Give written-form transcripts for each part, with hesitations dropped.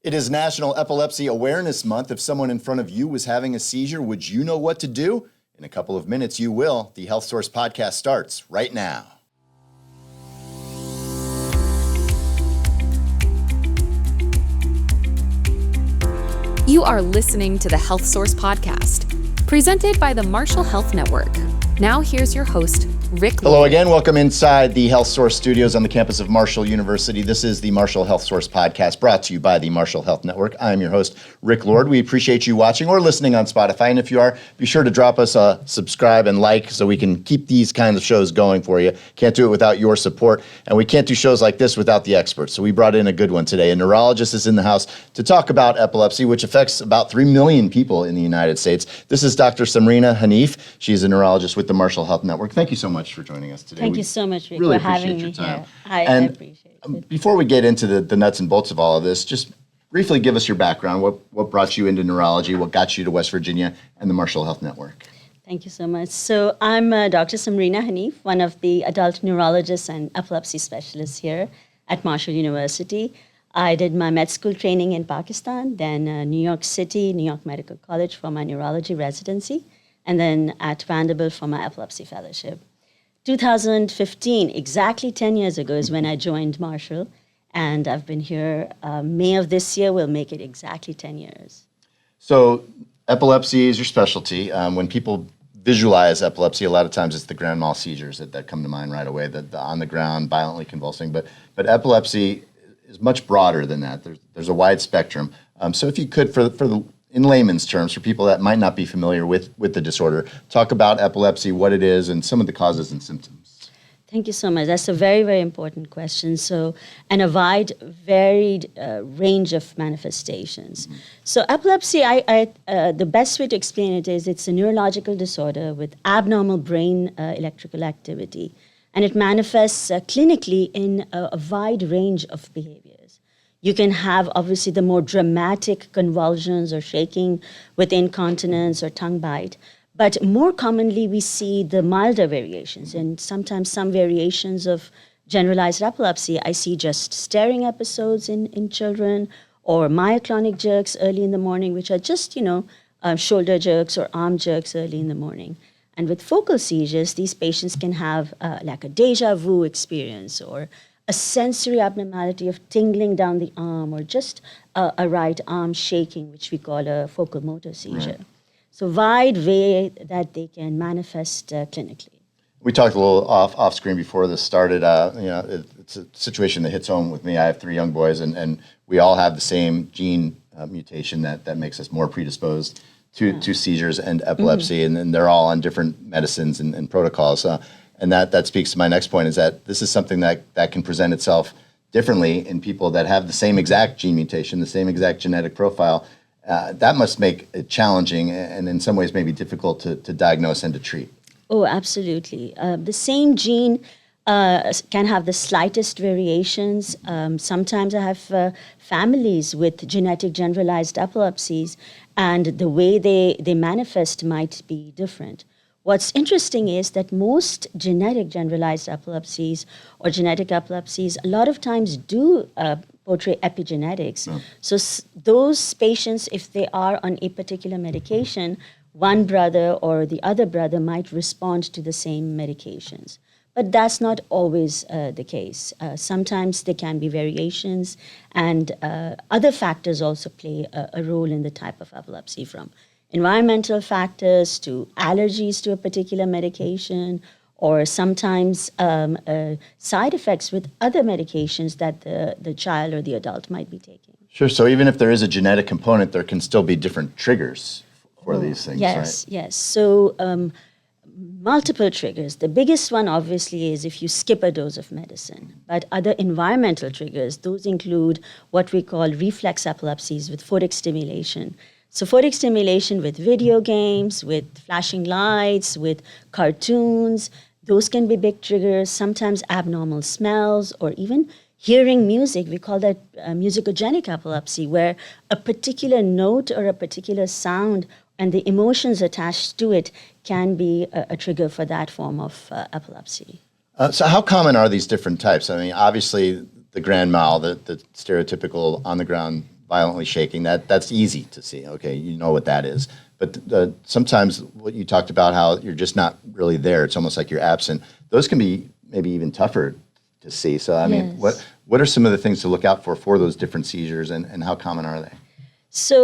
It is National Epilepsy Awareness Month. If someone in front of you was having a seizure, would you know what to do? In a couple of minutes, you will. The Health Source podcast starts right now. You are listening to the Health Source podcast, presented by the Marshall Health Network. Now here's your host, Rick. Hello again. Welcome inside the Health Source studios on the campus of Marshall University. This is the Marshall Health Source podcast brought to you by the Marshall Health Network. I am your host, Rick Lord. We appreciate you watching or listening on Spotify. And if you are, be sure to drop us a subscribe and like so we can keep these kinds of shows going for you. Can't do it without your support. And we can't do shows like this without the experts. So we brought in a good one today. A neurologist is in the house to talk about epilepsy, which affects about 3 million people in the United States. This is Dr. Samrina Hanif. She's a neurologist with the Marshall Health Network. Thank you so much for joining us today. Thank you so much, Rick, really for having appreciate me your time. here. I appreciate it. Before we get into the nuts and bolts of all of this, just briefly give us your background. What brought you into neurology? What got you to West Virginia and the Marshall Health Network? Thank you so much. So I'm Dr. Samrina Hanif, one of the adult neurologists and epilepsy specialists here at Marshall University. I did my med school training in Pakistan, then New York City, New York Medical College for my neurology residency, and then at Vanderbilt for my epilepsy fellowship. 2015, exactly 10 years ago, is when I joined Marshall, and I've been here. May of this year will make it exactly 10 years. So epilepsy is your specialty. When people visualize epilepsy, a lot of times it's the grand mal seizures that come to mind right away, the on the ground, violently convulsing. But epilepsy is much broader than that. There's a wide spectrum. So if you could, for the in layman's terms, for people that might not be familiar with the disorder, talk about epilepsy, what it is, and some of the causes and symptoms. Thank you so much. That's a very, very important question. So, and a wide, varied range of manifestations. Mm-hmm. So epilepsy, the best way to explain it is it's a neurological disorder with abnormal brain electrical activity. And it manifests clinically in a wide range of behaviors. You can have, obviously, the more dramatic convulsions or shaking with incontinence or tongue bite. But more commonly, we see the milder variations, and sometimes some variations of generalized epilepsy. I see just staring episodes in children, or myoclonic jerks early in the morning, which are just, shoulder jerks or arm jerks early in the morning. And with focal seizures, these patients can have like a deja vu experience or a sensory abnormality of tingling down the arm or just a right arm shaking, which we call a focal motor seizure. Right. So wide way that they can manifest clinically. We talked a little off screen before this started. It's a situation that hits home with me. I have 3 young boys, and we all have the same gene mutation that makes us more predisposed to seizures and epilepsy, mm-hmm. and they're all on different medicines and protocols. And that speaks to my next point, is that this is something that can present itself differently in people that have the same exact gene mutation, the same exact genetic profile. That must make it challenging and in some ways maybe difficult to diagnose and to treat. Oh, absolutely. The same gene can have the slightest variations. Sometimes I have families with genetic generalized epilepsies, and the way they manifest might be different. What's interesting is that most genetic generalized epilepsies or genetic epilepsies a lot of times do portray epigenetics. Oh. So those patients, if they are on a particular medication, one brother or the other brother might respond to the same medications. But that's not always the case. Sometimes there can be variations, and other factors also play a role in the type of epilepsy, from environmental factors to allergies to a particular medication, or sometimes side effects with other medications that the child or the adult might be taking. Sure. So even if there is a genetic component, there can still be different triggers for these things, yes, right? Yes. So multiple triggers. The biggest one, obviously, is if you skip a dose of medicine. But other environmental triggers, those include what we call reflex epilepsies with photic stimulation. So photic stimulation with video games, with flashing lights, with cartoons, those can be big triggers. Sometimes abnormal smells or even hearing music. We call that musicogenic epilepsy, where a particular note or a particular sound and the emotions attached to it can be a trigger for that form of epilepsy. So how common are these different types? I mean, obviously the grand mal, the stereotypical on-the-ground violently shaking, that's easy to see. Okay, you know what that is. But sometimes what you talked about, how you're just not really there. It's almost like you're absent. Those can be maybe even tougher to see. So I mean, what are some of the things to look out for those different seizures, and how common are they? So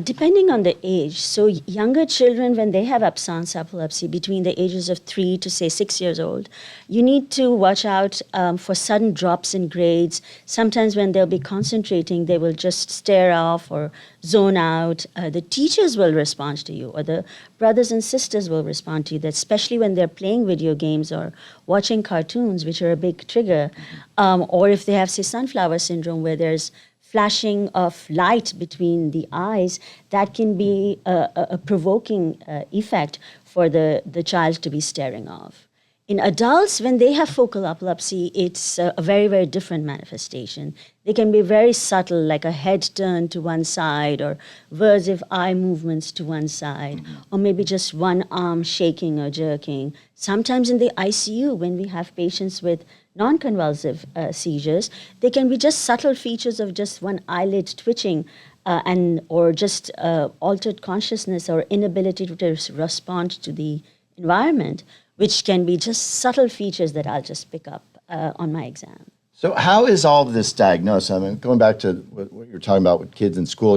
depending on the age, so younger children, when they have absence epilepsy between the ages of 3 to say 6 years old, you need to watch out for sudden drops in grades. Sometimes when they'll be concentrating, they will just stare off or zone out. The teachers will respond to you, or the brothers and sisters will respond to you, that especially when they're playing video games or watching cartoons, which are a big trigger, or if they have, say, sunflower syndrome, where there's flashing of light between the eyes, that can be a provoking effect for the child to be staring off. In adults, when they have focal epilepsy, it's a very, very different manifestation. They can be very subtle, like a head turn to one side, or aversive eye movements to one side, or maybe just one arm shaking or jerking. Sometimes in the ICU, when we have patients with non-convulsive seizures, they can be just subtle features of just one eyelid twitching, or just altered consciousness or inability to respond to the environment, which can be just subtle features that I'll just pick up on my exam. So how is all of this diagnosed? I mean, going back to what you were talking about with kids in school,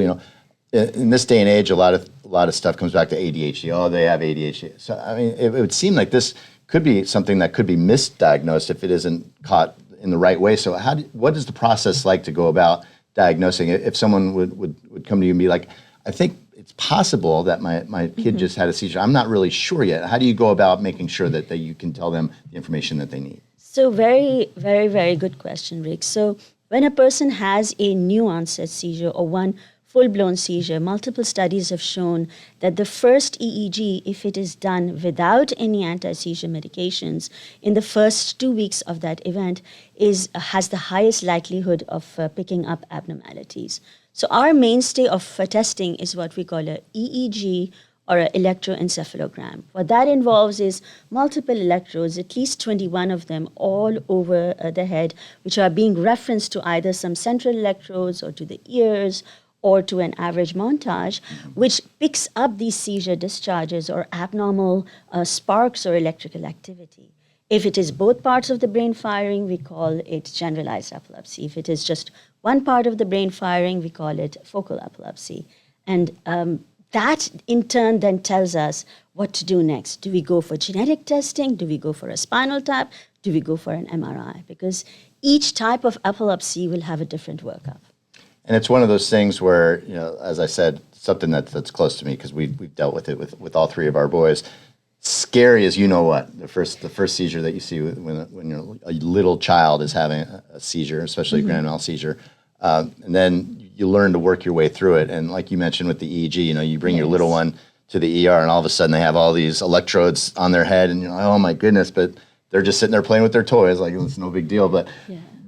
in this day and age, a lot of stuff comes back to ADHD. Oh, they have ADHD. So I mean, it would seem like this could be something that could be misdiagnosed if it isn't caught in the right way. So what is the process like to go about diagnosing it? If someone would come to you and be like, I think it's possible that my kid just had a seizure, I'm not really sure yet. How do you go about making sure that you can tell them the information that they need? So very, very, very good question, Rick. So when a person has a new onset seizure or one full-blown seizure, multiple studies have shown that the first EEG, if it is done without any anti-seizure medications, in the first 2 weeks of that event, has the highest likelihood of picking up abnormalities. So our mainstay of testing is what we call a EEG, or an electroencephalogram. What that involves is multiple electrodes, at least 21 of them, all over the head, which are being referenced to either some central electrodes or to the ears, or to an average montage, which picks up these seizure discharges or abnormal sparks or electrical activity. If it is both parts of the brain firing, we call it generalized epilepsy. If it is just one part of the brain firing, we call it focal epilepsy. And that, in turn, then tells us what to do next. Do we go for genetic testing? Do we go for a spinal tap? Do we go for an MRI? Because each type of epilepsy will have a different workup. And it's one of those things where, as I said, something that's close to me, because we've dealt with it with all three of our boys. Scary as the first seizure that you see when a little child is having a seizure, especially a grand mal seizure, and then you learn to work your way through it. And like you mentioned with the EEG, you bring your little one to the ER, and all of a sudden they have all these electrodes on their head, and you're like, oh my goodness, but they're just sitting there playing with their toys, like it's no big deal. But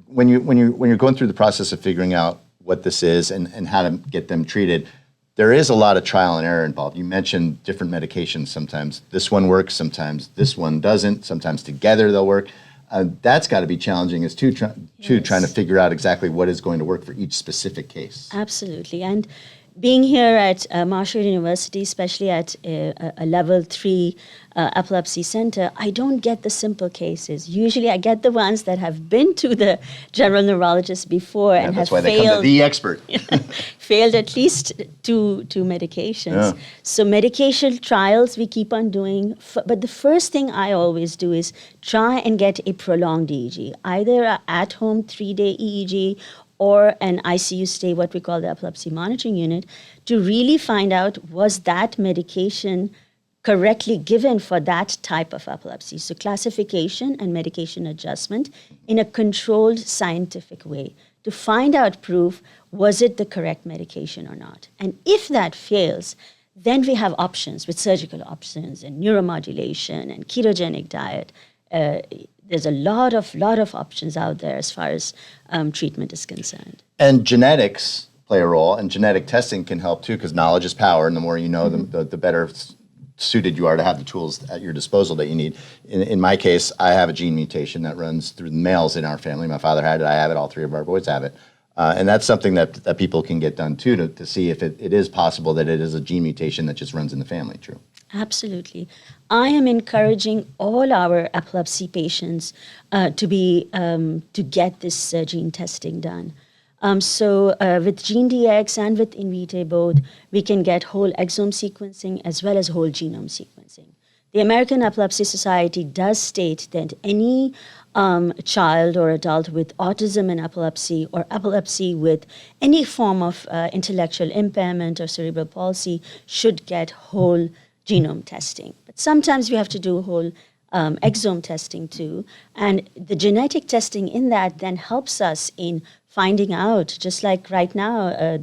when you're going through the process of figuring out what this is and how to get them treated, there is a lot of trial and error involved. You mentioned different medications. Sometimes this one works, sometimes this one doesn't, sometimes together they'll work. That's got to be challenging as trying to figure out exactly what is going to work for each specific case. Absolutely. And being here at Marshall University, especially at a level 3 epilepsy center, I don't get the simple cases. Usually I get the ones that have been to the general neurologist before and have failed. That's why they come to the expert. Failed at least two medications. Yeah. So medication trials we keep on doing. But the first thing I always do is try and get a prolonged EEG, either an at-home 3-day EEG or an ICU stay, what we call the epilepsy monitoring unit, to really find out, was that medication correctly given for that type of epilepsy? So classification and medication adjustment in a controlled scientific way to find out proof, was it the correct medication or not? And if that fails, then we have options with surgical options and neuromodulation and ketogenic diet. There's a lot of options out there as far as treatment is concerned. And genetics play a role, and genetic testing can help too, because knowledge is power, and the more you know, the better suited you are to have the tools at your disposal that you need. In my case, I have a gene mutation that runs through the males in our family. My father had it, I have it, all three of our boys have it. And that's something that people can get done too to see if it is possible that it is a gene mutation that just runs in the family. True. Absolutely. I am encouraging all our epilepsy patients to get this gene testing done. So with GeneDx and with Invitae both, we can get whole exome sequencing as well as whole genome sequencing. The American Epilepsy Society does state that any child or adult with autism and epilepsy or epilepsy with any form of intellectual impairment or cerebral palsy should get whole genome testing. But sometimes we have to do whole exome testing too. And the genetic testing in that then helps us in finding out, just like right now,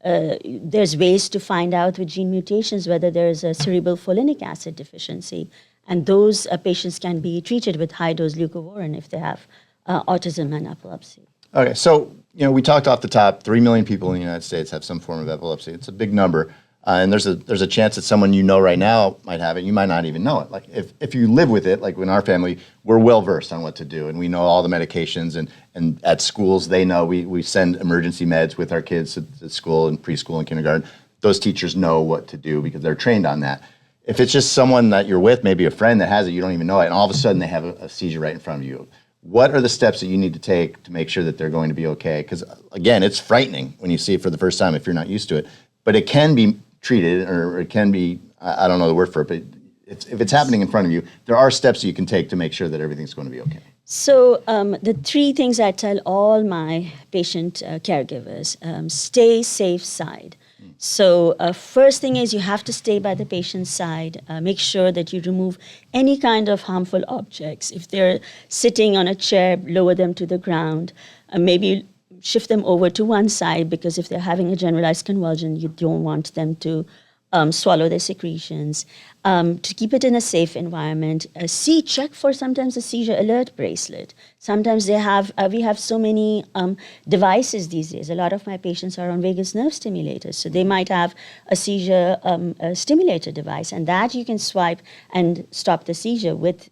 there's ways to find out with gene mutations whether there's a cerebral folinic acid deficiency. And those patients can be treated with high-dose leucovorin if they have autism and epilepsy. Okay, so we talked off the top, 3 million people in the United States have some form of epilepsy. It's a big number. And there's a chance that someone right now might have it. You might not even know it. Like if you live with it, like in our family, we're well versed on what to do, and we know all the medications. And at schools, they know we send emergency meds with our kids to school and preschool and kindergarten. Those teachers know what to do because they're trained on that. If it's just someone that you're with, maybe a friend that has it, you don't even know it, and all of a sudden they have a seizure right in front of you. What are the steps that you need to take to make sure that they're going to be okay? Because again, it's frightening when you see it for the first time if you're not used to it. But it can be treated, or it can be, I don't know the word for it, but if it's happening in front of you, there are steps you can take to make sure that everything's going to be okay. So the 3 things I tell all my patient caregivers, stay safe side. So first thing is you have to stay by the patient's side. Make sure that you remove any kind of harmful objects. If they're sitting on a chair, lower them to the ground. Maybe shift them over to one side, because if they're having a generalized convulsion, you don't want them to swallow their secretions. To keep it in a safe environment, check for sometimes a seizure alert bracelet. Sometimes we have so many devices these days. A lot of my patients are on vagus nerve stimulators, so they might have a seizure stimulator device, and that you can swipe and stop the seizure with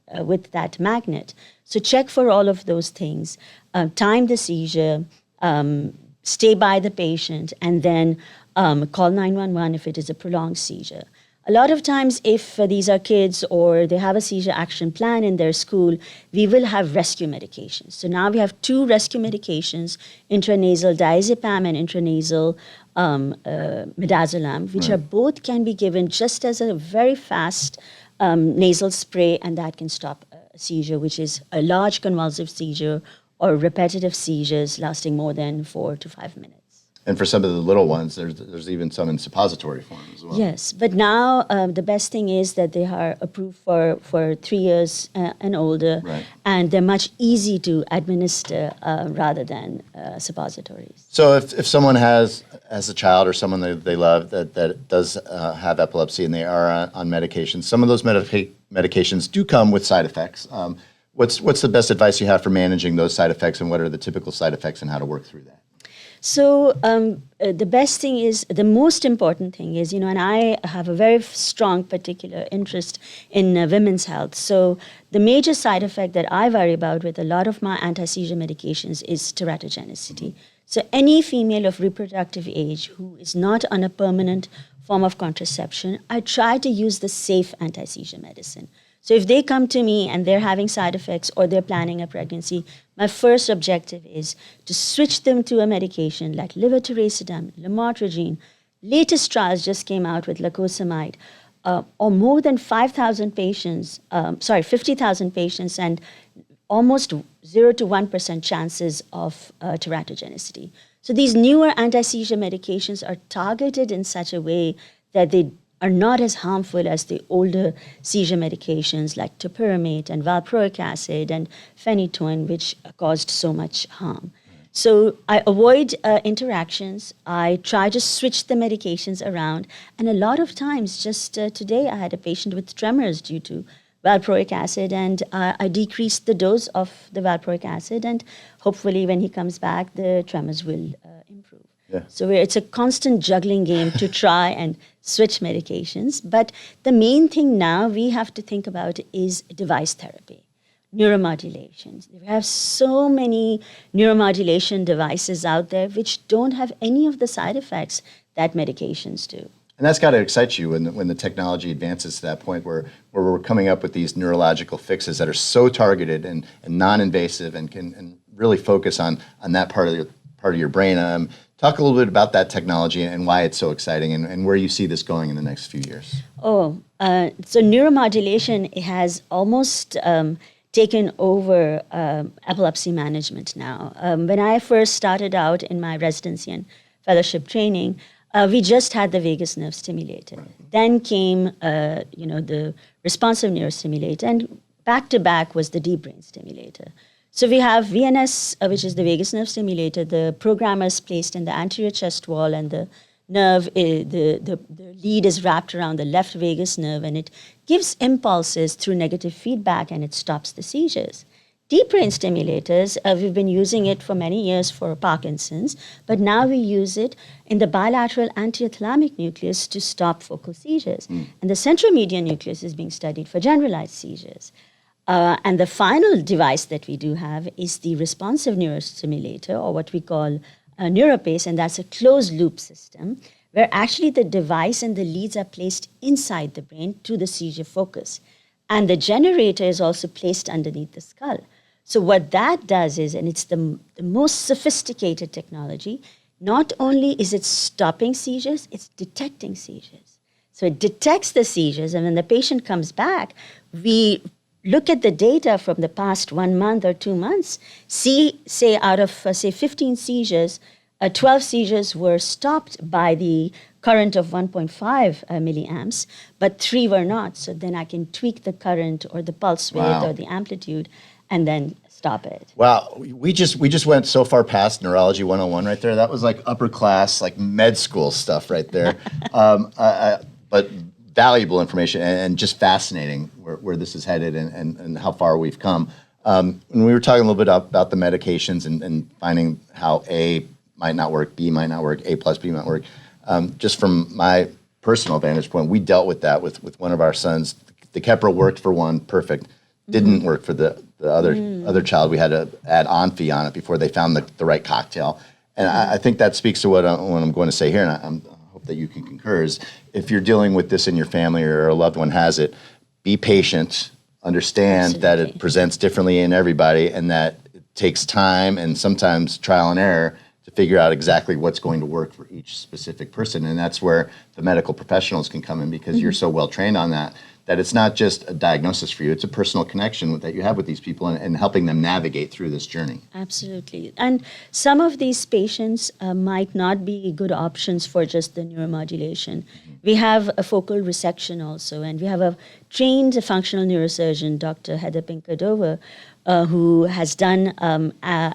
that magnet. So check for all of those things. Time the seizure. Stay by the patient, and then call 911 if it is a prolonged seizure. A lot of times, if these are kids or they have a seizure action plan in their school, we will have rescue medications. So now we have 2 rescue medications, intranasal diazepam and intranasal midazolam, which are both can be given just as a very fast nasal spray, and that can stop a seizure, which is a large convulsive seizure or repetitive seizures lasting more than 4 to 5 minutes. And for some of the little ones, there's even some in suppository form as well. Yes, but now the best thing is that they are approved for 3 years and older, and they're much easy to administer rather than suppositories. So if someone has a child or someone they love that does have epilepsy and they are on medications, some of those medications do come with side effects. What's the best advice you have for managing those side effects, and what are the typical side effects and how to work through that? So the best thing is, the most important thing is, and I have a very strong particular interest in women's health. So the major side effect that I worry about with a lot of my anti-seizure medications is teratogenicity. So any female of reproductive age who is not on a permanent form of contraception, I try to use the safe anti-seizure medicine. So if they come to me and they're having side effects or they're planning a pregnancy, my first objective is to switch them to a medication like levetiracetam, lamotrigine. Latest trials just came out with lacosamide, or more than 50,000 patients, and almost 0 to 1% chances of teratogenicity. So these newer anti-seizure medications are targeted in such a way that they are not as harmful as the older seizure medications like topiramate and valproic acid and phenytoin, which caused so much harm. So I avoid interactions. I try to switch the medications around. And a lot of times, just today, I had a patient with tremors due to valproic acid, and I decreased the dose of the valproic acid, and hopefully when he comes back, the tremors will improve. Yeah. So it's a constant juggling game to try and switch medications. But the main thing now we have to think about is device therapy. neuromodulation. We have so many neuromodulation devices out there which don't have any of the side effects that medications do. And that's got to excite you when the technology advances to that point where we're coming up with these neurological fixes that are so targeted and non-invasive and can really focus on that part of your brain. Talk a little bit about that technology and why it's so exciting and where you see this going in the next few years. So neuromodulation has almost taken over epilepsy management now. When I first started out in my residency and fellowship training, we just had the vagus nerve stimulator. Right. Then came, the responsive neurostimulator, and back to back was the deep brain stimulator. So we have VNS, which is the vagus nerve stimulator. The programmer is placed in the anterior chest wall, and the nerve, the lead is wrapped around the left vagus nerve, and it gives impulses through negative feedback, and it stops the seizures. Deep brain stimulators, we've been using it for many years for Parkinson's, but now we use it in the bilateral antiothalamic nucleus to stop focal seizures. And the central median nucleus is being studied for generalized seizures. And the final device that we do have is the responsive neurostimulator, or what we call NeuroPace, and that's a closed loop system where actually the device and the leads are placed inside the brain to the seizure focus. And the generator is also placed underneath the skull. So what that does is, and it's the most sophisticated technology, not only is it stopping seizures, it's detecting seizures. So it detects the seizures, and when the patient comes back, we look at the data from the past 1 month or 2 months, say out of, 15 seizures, 12 seizures were stopped by the current of 1.5 milliamps, but 3 were not. So then I can tweak the current or the pulse width or the amplitude and then stop it. Wow, we just went so far past Neurology 101 right there. That was like upper class, like med school stuff right there. But valuable information and just fascinating where this is headed and how far we've come. And we were talking a little bit about the medications and finding how A might not work, B might not work, A plus B might work. Just from my personal vantage point, we dealt with that with one of our sons. The Keppra worked for one, perfect. Didn't work for the other child. We had to add Onfi on it before they found the right cocktail. And I think that speaks to what I'm going to say here, and I hope that you can concur, is if you're dealing with this in your family or a loved one has it, be patient, understand that it presents differently in everybody and that it takes time and sometimes trial and error to figure out exactly what's going to work for each specific person. And that's where the medical professionals can come in because you're so well trained on that it's not just a diagnosis for you, it's a personal connection that you have with these people and helping them navigate through this journey. Absolutely. And some of these patients might not be good options for just the neuromodulation. We have a focal resection also, and we have a trained functional neurosurgeon, Dr. Heather Pinkadova, who has done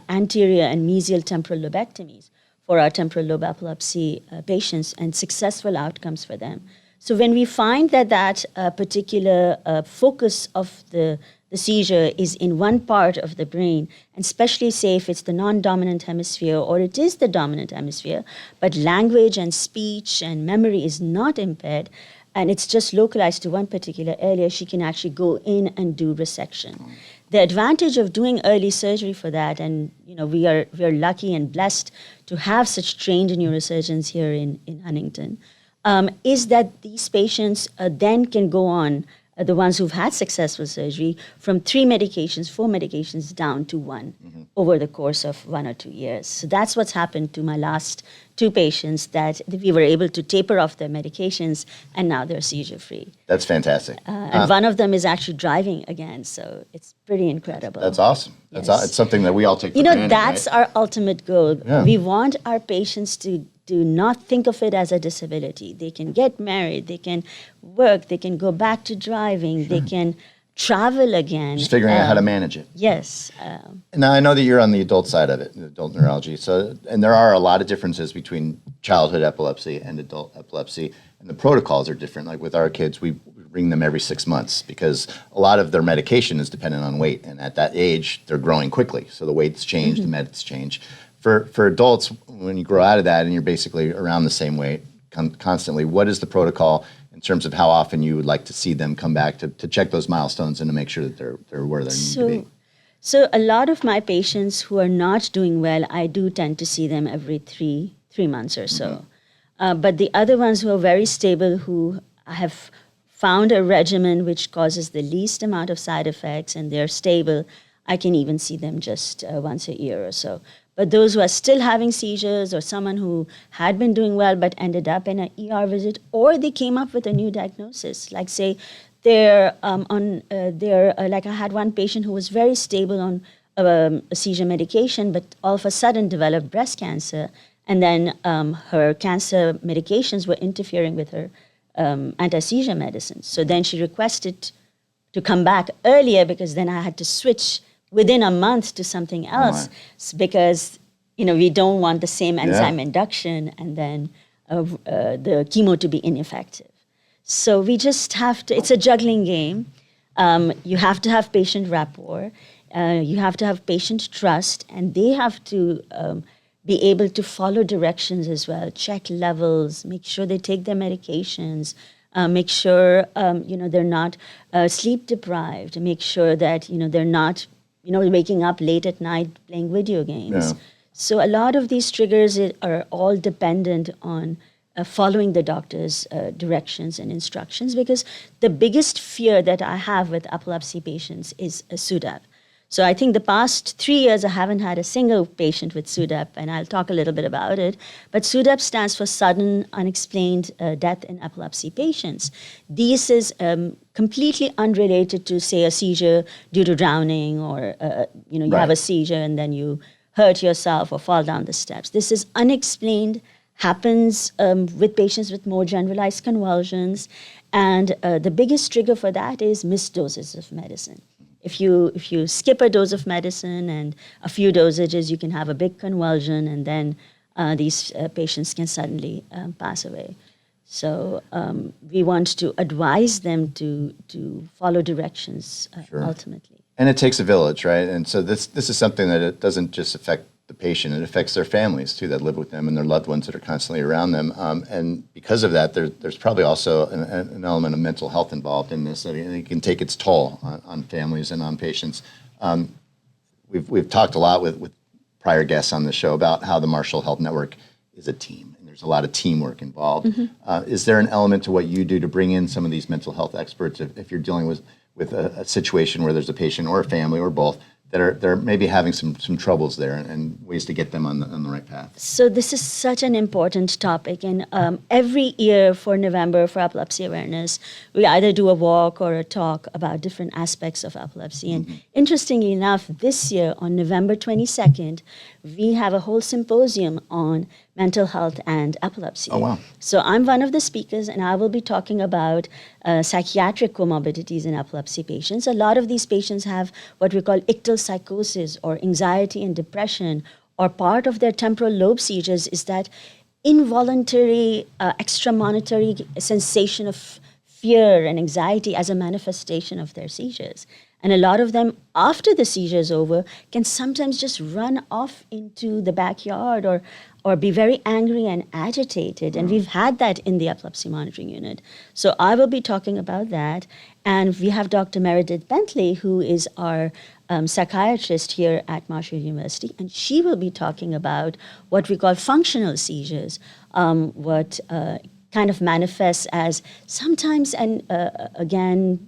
anterior and mesial temporal lobectomies for our temporal lobe epilepsy patients and successful outcomes for them. So when we find that particular focus of the seizure is in one part of the brain, and especially say if it's the non-dominant hemisphere or it is the dominant hemisphere, but language and speech and memory is not impaired, and it's just localized to one particular area, she can actually go in and do resection. The advantage of doing early surgery for that, and we are lucky and blessed to have such trained neurosurgeons here in Huntington, is that these patients then can go on, the ones who've had successful surgery, from 4 medications down to 1 over the course of 1 or 2 years. So that's what's happened to my last 2 patients, that we were able to taper off their medications and now they're seizure-free. That's fantastic. And one of them is actually driving again, so it's pretty incredible. That's awesome. Yes. It's something that we all take for granted, that's right? our ultimate goal. Yeah. We want our patients to do not think of it as a disability. They can get married, they can work, they can go back to driving, they can travel again. Just figuring out how to manage it. Yes. Now, I know that you're on the adult side of it, adult neurology. And there are a lot of differences between childhood epilepsy and adult epilepsy. And the protocols are different. Like with our kids, we bring them every 6 months because a lot of their medication is dependent on weight. And at that age, they're growing quickly. So the weights change, the meds change. For adults, when you grow out of that and you're basically around the same weight constantly, what is the protocol in terms of how often you would like to see them come back to check those milestones and to make sure that they're where they need to be. So a lot of my patients who are not doing well, I do tend to see them every three months or so. But the other ones who are very stable, who have found a regimen which causes the least amount of side effects and they're stable, I can even see them just once a year or so. But those who are still having seizures, or someone who had been doing well but ended up in an ER visit, or they came up with a new diagnosis, like say like I had one patient who was very stable on a seizure medication, but all of a sudden developed breast cancer, and then her cancer medications were interfering with her anti-seizure medicine. So then she requested to come back earlier, because then I had to switch within a month to something else, because we don't want the same enzyme induction and then the chemo to be ineffective. So we just have to, it's a juggling game. You have to have patient rapport, you have to have patient trust, and they have to be able to follow directions as well, check levels, make sure they take their medications, make sure they're not sleep deprived, make sure that they're not waking up late at night playing video games. Yeah. So a lot of these triggers are all dependent on following the doctor's directions and instructions, because the biggest fear that I have with epilepsy patients is SUDEP. So I think the past 3 years I haven't had a single patient with SUDEP, and I'll talk a little bit about it. But SUDEP stands for sudden unexplained death in epilepsy patients. This is completely unrelated to, say, a seizure due to drowning, or you have a seizure and then you hurt yourself or fall down the steps. This is unexplained, happens with patients with more generalized convulsions, and the biggest trigger for that is missed doses of medicine. If you skip a dose of medicine and a few dosages, you can have a big convulsion, and then these patients can suddenly pass away. So we want to advise them to follow directions ultimately. And it takes a village, right? And so this is something that it doesn't just affect the patient, it affects their families too that live with them and their loved ones that are constantly around them. And because of that, there's probably also an element of mental health involved in this. I mean, it can take its toll on families and on patients. We've talked a lot with prior guests on the show about how the Marshall Health Network is a team, and there's a lot of teamwork involved. Mm-hmm. Is there an element to what you do to bring in some of these mental health experts if you're dealing with a situation where there's a patient or a family or both they're maybe having some troubles there, and ways to get them on the right path? So this is such an important topic, and every year for November for Epilepsy Awareness, we either do a walk or a talk about different aspects of epilepsy. And interestingly enough, this year on November 22nd, we have a whole symposium on mental health and epilepsy. Oh, wow. So I'm one of the speakers, and I will be talking about psychiatric comorbidities in epilepsy patients. A lot of these patients have what we call ictal psychosis, or anxiety and depression, or part of their temporal lobe seizures is that involuntary extramonitory sensation of fear and anxiety as a manifestation of their seizures. And a lot of them, after the seizure is over, can sometimes just run off into the backyard or be very angry and agitated. And we've had that in the epilepsy monitoring unit. So I will be talking about that. And we have Dr. Meredith Bentley, who is our psychiatrist here at Marshall University, and she will be talking about what we call functional seizures, what kind of manifests as sometimes, and again,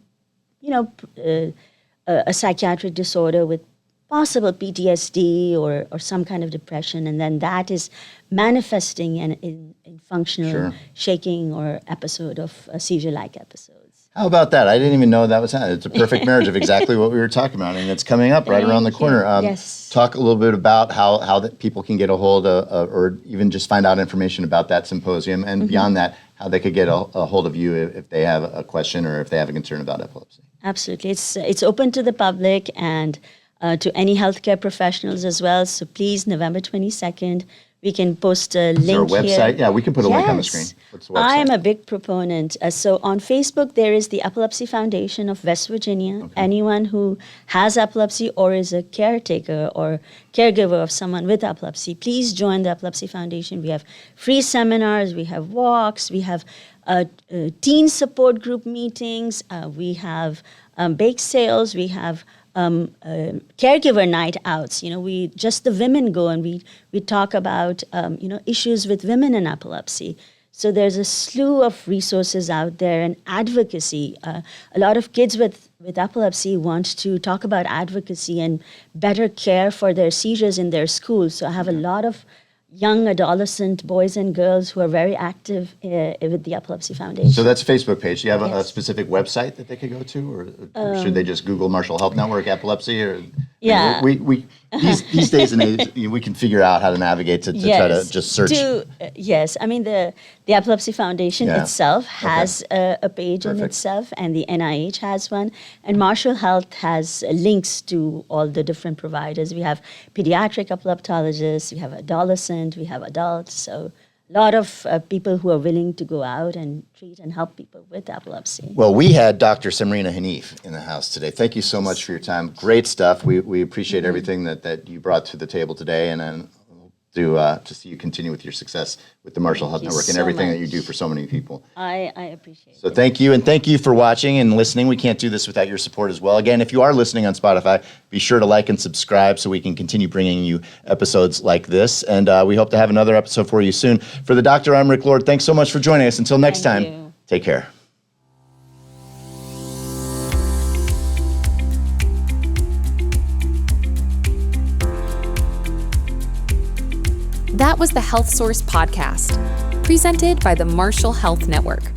a psychiatric disorder with possible PTSD or some kind of depression, and then that is manifesting in functional shaking or episode of seizure-like episodes. How about that? I didn't even know that was happening. It's a perfect marriage of exactly what we were talking about, and it's coming up right around the corner. Yes. Talk a little bit about how that people can get a hold of, or even just find out information about that symposium, and beyond that, how they could get a hold of you if they have a question or if they have a concern about epilepsy. Absolutely. It's open to the public and to any healthcare professionals as well. So please, November 22nd, We can post a link Is there a website? here. Yeah, we can put a link on the Yes. screen. What's the website? I am a big proponent. So on Facebook, there is the Epilepsy Foundation of West Virginia. Anyone who has epilepsy or is a caretaker or caregiver of someone with epilepsy, please join the Epilepsy Foundation. We have free seminars, we have walks, we have teen support group meetings, we have bake sales, we have caregiver night outs. We just the women go and we talk about issues with women in epilepsy. So there's a slew of resources out there and advocacy. A lot of kids with epilepsy want to talk about advocacy and better care for their seizures in their schools. So I have a lot of young adolescent boys and girls who are very active with the Epilepsy Foundation. So that's a Facebook page. Do you have a Yes. specific website that they could go to, or should they just Google Marshall Health Network epilepsy? Or Yeah. we these days and age, we can figure out how to navigate to try to just search. Yes, I mean the Epilepsy Foundation Yeah. itself has a page in Perfect. itself, and the NIH has one, and Marshall Health has links to all the different providers. We have pediatric epileptologists, we have adolescent, we have adults, so a lot of people who are willing to go out and treat and help people with epilepsy. Well, we had Dr. Samrina Hanif in the house today. Thank you so much for your time. Great stuff. We appreciate everything that you brought to the table today, and to see you continue with your success with the Marshall Health you Network and so everything that you much. do for so many people. I appreciate it. So thank you, and thank you for watching and listening. We can't do this without your support as well. Again, if you are listening on Spotify, be sure to like and subscribe so we can continue bringing you episodes like this. And we hope to have another episode for you soon. For the doctor, I'm Rick Lord. Thanks so much for joining us. Until next Thank time, you. take care. That was the Health Source Podcast, presented by the Marshall Health Network.